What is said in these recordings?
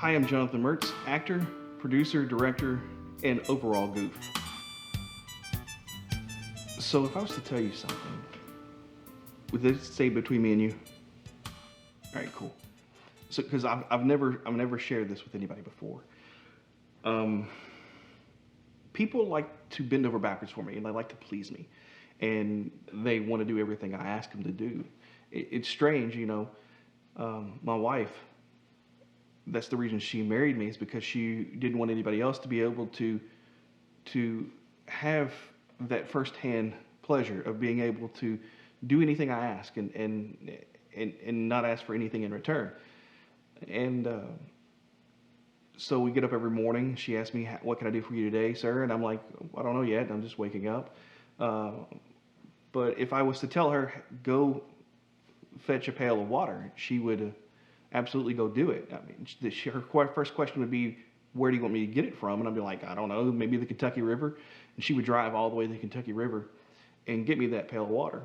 Hi, I'm Jonathan Mertz, actor, producer, director, and overall goof. So if I was to tell you something, would this stay between me and you? All right, cool. So because I've never shared this with anybody before. Um, People like to bend over backwards for me, and they like to please me, and they want to do everything I ask them to do. It's strange, you know. My wife, that's the reason she married me, is because she didn't want anybody else to be able to have that firsthand pleasure of being able to do anything I ask and not ask for anything in return. And so we get up every morning. She asks me, "What can I do for you today, sir?" And I'm like, "I don't know yet. I'm just waking up." Uh, but if I was to tell her, "Go fetch a pail of water," she would absolutely go do it. I mean, her first question would be, "Where do you want me to get it from?" And I'd be like, "I don't know, maybe the Kentucky River." And she would drive all the way to the Kentucky River and get me that pail of water.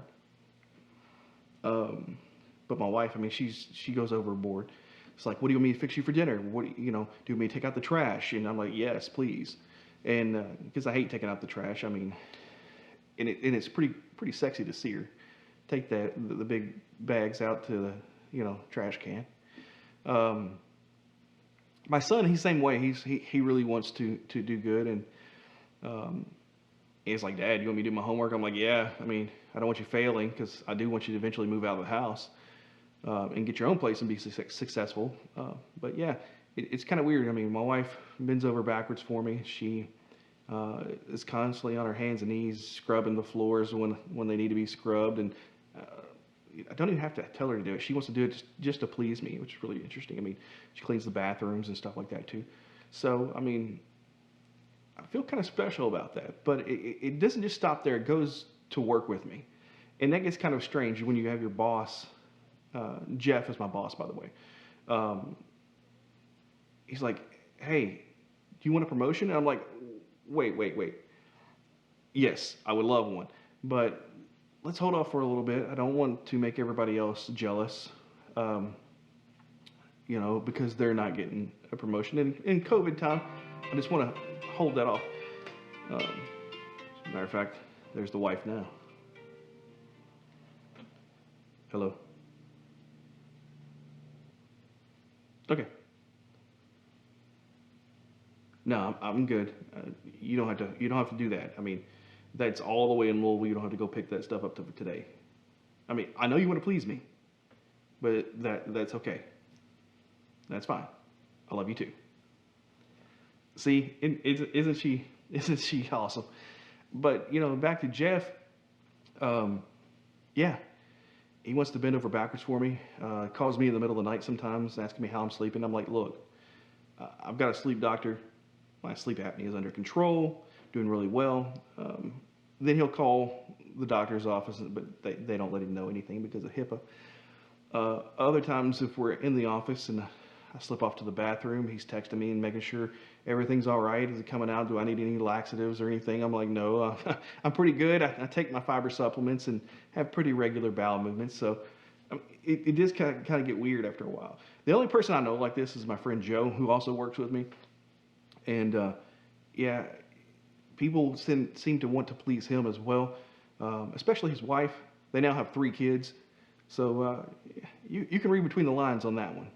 Um, but my wife, I mean, she goes overboard. It's like, "What do you want me to fix you for dinner? What do you know? Do you want me to take out the trash?" And I'm like, "Yes, please." And because I hate taking out the trash, I mean, and it's pretty sexy to see her take the big bags out to the trash can. Um, my son, he's the same way. He really wants to do good, and um, he's like, "Dad, you want me to do my homework?" I'm like, "Yeah. I mean, I don't want you failing because I do want you to eventually move out of the house and get your own place and be successful." But yeah, it's kind of weird. I mean, my wife bends over backwards for me. She is constantly on her hands and knees scrubbing the floors when they need to be scrubbed, and uh, I don't even have to tell her to do it. She wants to do it just to please me, which is really interesting. I mean, she cleans the bathrooms and stuff like that too. So, I mean, I feel kind of special about that. But it doesn't just stop there. It goes to work with me. And that gets kind of strange when you have your boss. Jeff is my boss, by the way. Um, he's like, "Hey, do you want a promotion?" And I'm like, wait. Yes, I would love one. But let's hold off for a little bit. I don't want to make everybody else jealous, um, because they're not getting a promotion. And in COVID time, I just want to hold that off. As a matter of fact, there's the wife now. Hello. Okay. No, I'm good. You don't have to do that. I mean, that's all the way in Louisville. You don't have to go pick that stuff up today. I mean, I know you want to please me, but that's okay. That's fine. I love you too. See, isn't she isn't she awesome? But back to Jeff. Um, yeah, he wants to bend over backwards for me. Calls me in the middle of the night sometimes, asking me how I'm sleeping. I'm like, "Look, I've got a sleep doctor. My sleep apnea is under control, doing really well." Then he'll call the doctor's office, but they don't let him know anything because of HIPAA. Other times, if we're in the office and I slip off to the bathroom, he's texting me and making sure everything's all right. Is it coming out? Do I need any laxatives or anything? I'm like, "No, I'm pretty good. I take my fiber supplements and have pretty regular bowel movements." So it does kind of get weird after a while. The only person I know like this is my friend Joe, who also works with me. And yeah, people seem to want to please him as well, especially his wife. They now have 3 kids. So you can read between the lines on that one.